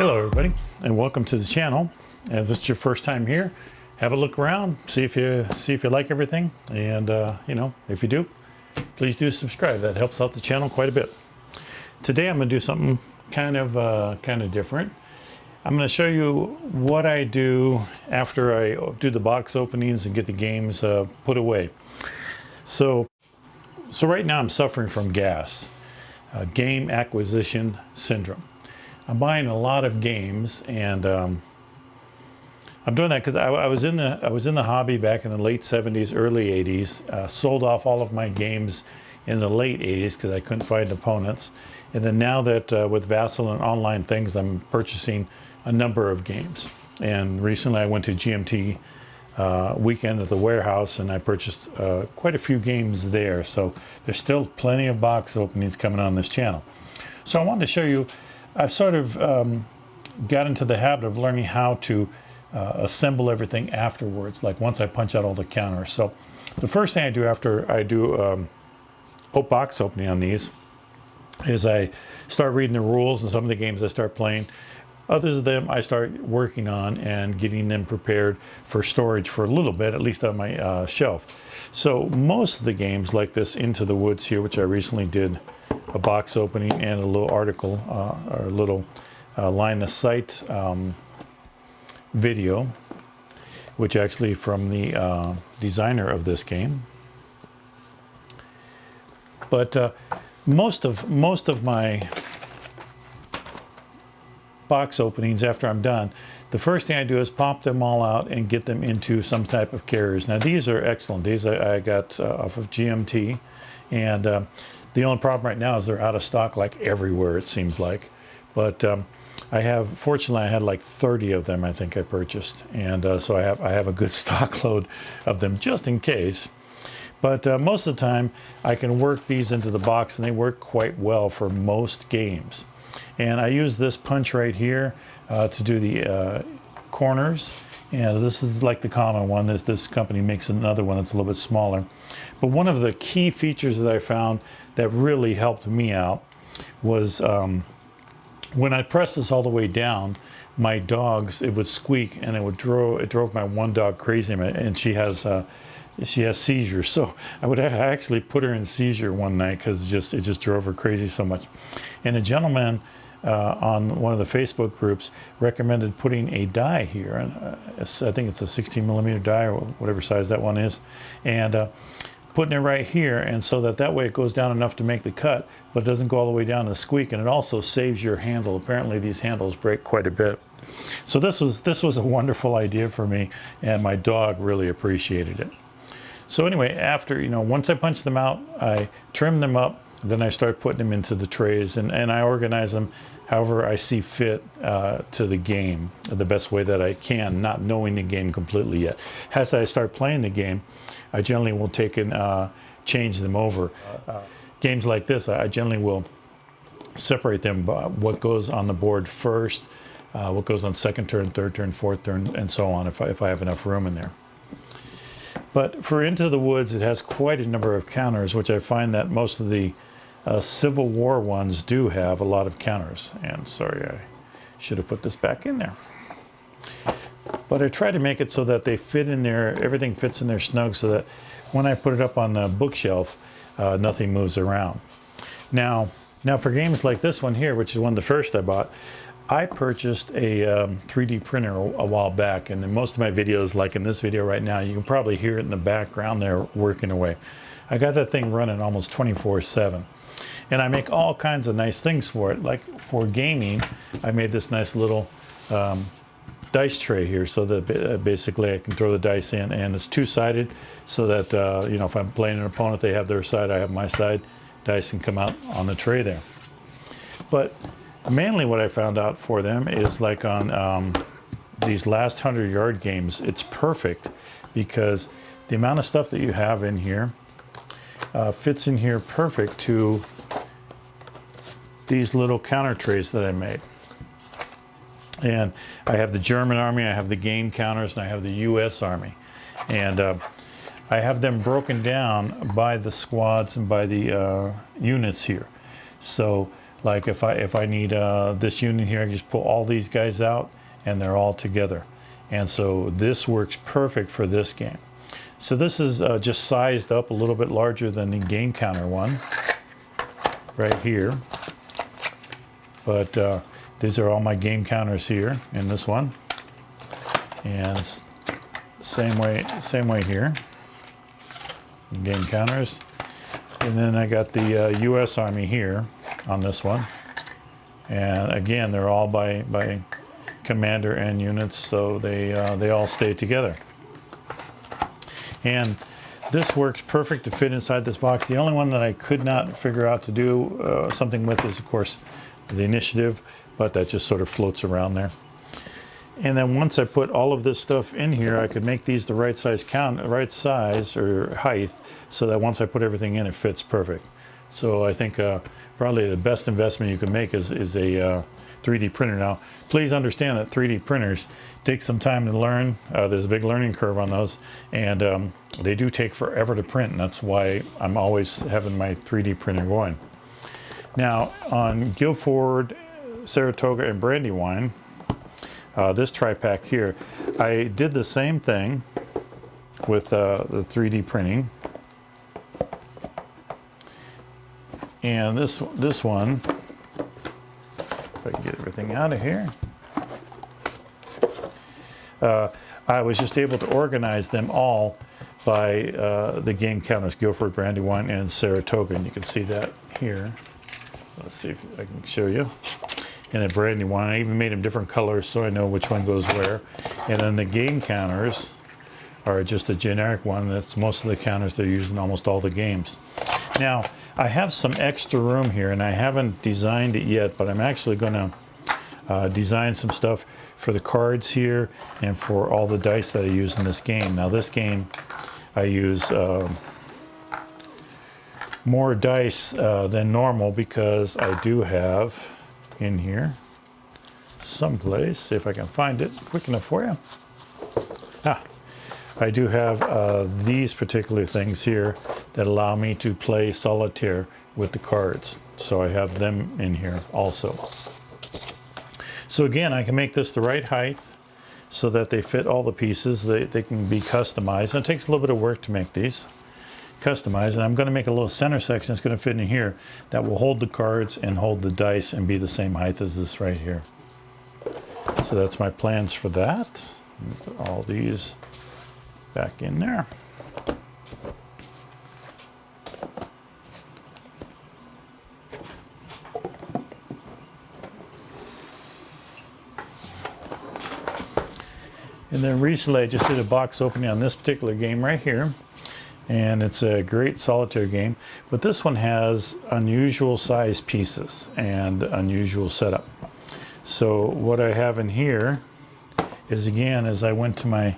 Hello everybody, and welcome to the channel. If this is your first time here, have a look around, see if you like everything, and if you do, please do subscribe. That helps out the channel quite a bit. Today I'm going to do something kind of different. I'm going to show you what I do after I do the box openings and get the games put away. So right now I'm suffering from GAS, game acquisition syndrome. I'm buying a lot of games, and I'm doing that because I was in the hobby back in the late 70s, early 80s. Sold off all of my games in the late 80s because I couldn't find opponents. And then now that with Vassal and online things, I'm purchasing a number of games. And recently I went to GMT weekend at the warehouse, and I purchased quite a few games there. So there's still plenty of box openings coming on this channel. So I wanted to show you. I've sort of got into the habit of learning how to assemble everything afterwards, like once I punch out all the counters. So the first thing I do after I do box opening on these is I start reading the rules and some of the games I start playing. Others of them I start working on and getting them prepared for storage for a little bit, at least on my shelf. So most of the games like this Into the Woods here, which I recently did a box opening and a little article or a little line of sight video, which actually from the designer of this game. But most of my box openings, after I'm done, the first thing I do is pop them all out and get them into some type of carriers. Now these are excellent. These I got off of GMT, and the only problem right now is they're out of stock like everywhere, it seems like. But fortunately I had like 30 of them I think I purchased, and so I have a good stock load of them just in case. But most of the time I can work these into the box, and they work quite well for most games. And I use this punch right here to do the corners. And this is like the common one. This company makes another one that's a little bit smaller. But one of the key features that I found that really helped me out was when I pressed this all the way down, my dogs, it would squeak, and it drove my one dog crazy, and she has seizures. So I actually put her in seizure one night because it just drove her crazy so much. And a gentleman on one of the Facebook groups recommended putting a die here, and I think it's a 16 millimeter die or whatever size that one is, and putting it right here, and so that way it goes down enough to make the cut, but it doesn't go all the way down to squeak, and it also saves your handle. Apparently these handles break quite a bit. So this was a wonderful idea for me, and my dog really appreciated it. So anyway, after, once I punch them out, I trim them up, then I start putting them into the trays, and I organize them however I see fit to the game, the best way that I can, not knowing the game completely yet. As I start playing the game, I generally will take and change them over. Games like this, I generally will separate them by what goes on the board first, what goes on second turn, third turn, fourth turn, and so on, if I have enough room in there. But for Into the Woods, it has quite a number of counters, which I find that most of the Civil War ones do have a lot of counters. And sorry, I should have put this back in there. But I try to make it so that they fit in there, everything fits in there snug, so that when I put it up on the bookshelf, nothing moves around. Now for games like this one here, which is one of the first I bought, I purchased a 3D printer a while back, and in most of my videos, like in this video right now, you can probably hear it in the background there working away. I got that thing running almost 24/7, and I make all kinds of nice things for it. Like for gaming, I made this nice little dice tray here, so that basically I can throw the dice in, and it's two-sided, so that if I'm playing an opponent, they have their side, I have my side. Dice can come out on the tray there. But mainly what I found out for them is like on these last 100-yard games, it's perfect because the amount of stuff that you have in here fits in here perfect to these little counter trays that I made. And I have the German army, I have the game counters, and I have the US army. And I have them broken down by the squads and by the units here. So Like if I need this unit here, I can just pull all these guys out and they're all together. And so this works perfect for this game. So this is just sized up a little bit larger than the game counter one right here. But these are all my game counters here in this one. And same way here. Game counters. And then I got the U.S. Army here on this one. And again, they're all by commander and units, so they all stay together. And this works perfect to fit inside this box. The only one that I could not figure out to do something with is, of course, the initiative, but that just sort of floats around there. And then once I put all of this stuff in here, I could make these the right size or height, so that once I put everything in, it fits perfect. So I think probably the best investment you can make is a 3D printer. Now, please understand that 3D printers take some time to learn. There's a big learning curve on those, and they do take forever to print, and that's why I'm always having my 3D printer going. Now, on Guildford, Saratoga, and Brandywine, this tri-pack here, I did the same thing with the 3D printing. And this one, if I can get everything out of here, I was just able to organize them all by the game counters, Guildford, Brandywine, and Saratoga. And you can see that here. Let's see if I can show you. And at Brandywine, I even made them different colors so I know which one goes where. And then the game counters are just a generic one. That's most of the counters they're using in almost all the games. Now, I have some extra room here, and I haven't designed it yet, but I'm actually going to design some stuff for the cards here and for all the dice that I use in this game. Now, this game, I use more dice than normal because I do have in here someplace, see if I can find it quick enough for you. I do have these particular things here that allow me to play solitaire with the cards. So I have them in here also. So again, I can make this the right height so that they fit all the pieces. They can be customized. And it takes a little bit of work to make these customized. And I'm going to make a little center section that's going to fit in here that will hold the cards and hold the dice and be the same height as this right here. So that's my plans for that. Put all these back in there. And then recently I just did a box opening on this particular game right here. And it's a great solitaire game. But this one has unusual size pieces and unusual setup. So what I have in here is, again, as I went to my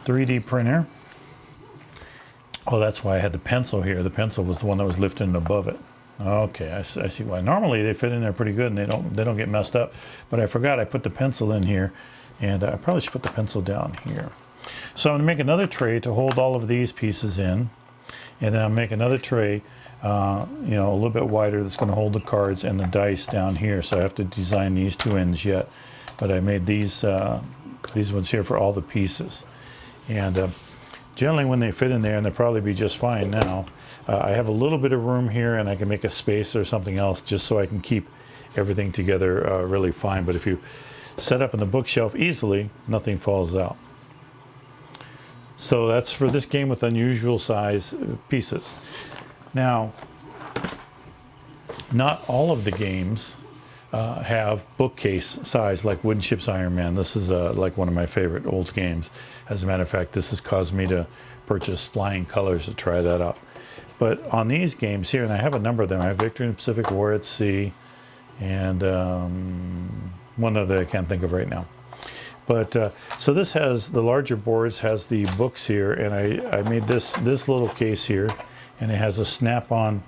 3D printer. Oh, that's why I had the pencil here. The pencil was the one that was lifted above it. Okay, I see why. Normally they fit in there pretty good and they don't get messed up. But I forgot I put the pencil in here, and I probably should put the pencil down here. So I'm going to make another tray to hold all of these pieces in, and then I'll make another tray, a little bit wider, that's going to hold the cards and the dice down here. So I have to design these two ends yet, but I made these ones here for all the pieces. And generally when they fit in there, and they'll probably be just fine now, I have a little bit of room here, and I can make a space or something else just so I can keep everything together really fine. But if you set up in the bookshelf easily, nothing falls out. So that's for this game with unusual size pieces. Now, not all of the games have bookcase size, like Wooden Ships Iron Man. This is like one of my favorite old games. As a matter of fact, this has caused me to purchase Flying Colors to try that out. But on these games here, and I have a number of them, I have Victory in the Pacific, War at Sea, and one other I can't think of right now. But so this has the larger boards, has the books here, and I made this little case here, and it has a snap-on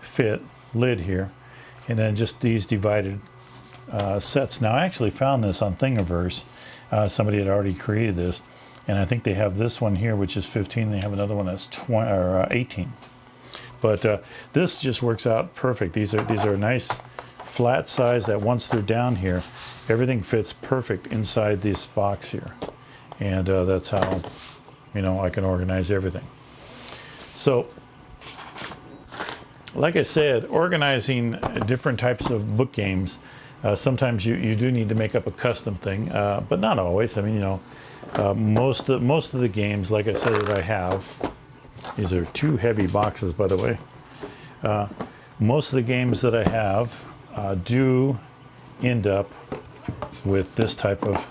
fit lid here, and then just these divided sets. Now I actually found this on Thingiverse. Somebody had already created this, and I think they have this one here, which is 15. They have another one that's 20 or 18. But this just works out perfect. These are nice flat size that once they're down here, everything fits perfect inside this box here. And that's how, you know, I can organize everything. So, like I said, organizing different types of book games, sometimes you do need to make up a custom thing, but not always. I mean, you know, most of the games, like I said, that I have, these are 2 heavy boxes, by the way. Most of the games that I have do end up with this type of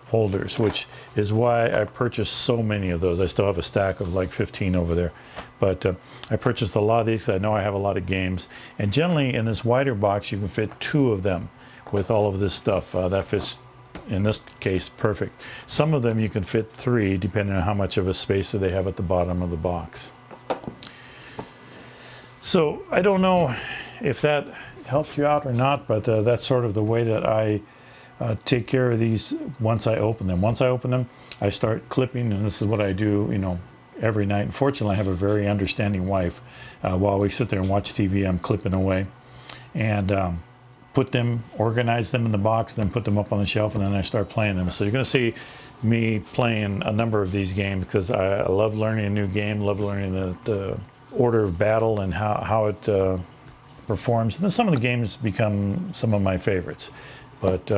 holders, which is why I purchased so many of those. I still have a stack of like 15 over there, but I purchased a lot of these. I know I have a lot of games, and generally in this wider box you can fit 2 of them with all of this stuff. That fits, in this case, perfect. Some of them you can fit 3 depending on how much of a spacer they have at the bottom of the box. So I don't know if that helped you out or not, but that's sort of the way that I take care of these once I open them. Once I open them, I start clipping, and this is what I do, you know, every night. Unfortunately, I have a very understanding wife. While we sit there and watch TV, I'm clipping away and put them, organize them in the box, then put them up on the shelf, and then I start playing them. So you're going to see me playing a number of these games because I love learning a new game, love learning the order of battle and how it performs. And then some of the games become some of my favorites. But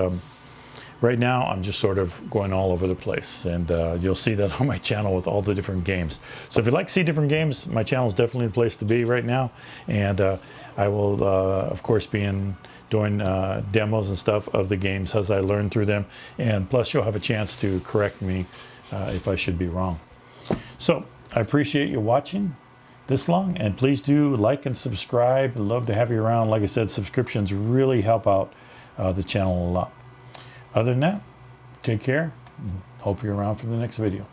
right now, I'm just sort of going all over the place, and you'll see that on my channel with all the different games. So if you'd like to see different games, my channel is definitely the place to be right now. And I will, of course, be doing demos and stuff of the games as I learn through them. And plus, you'll have a chance to correct me if I should be wrong. So I appreciate you watching this long, and please do like and subscribe. I'd love to have you around. Like I said, subscriptions really help out the channel a lot. Other than that, take care. Hope you're around for the next video.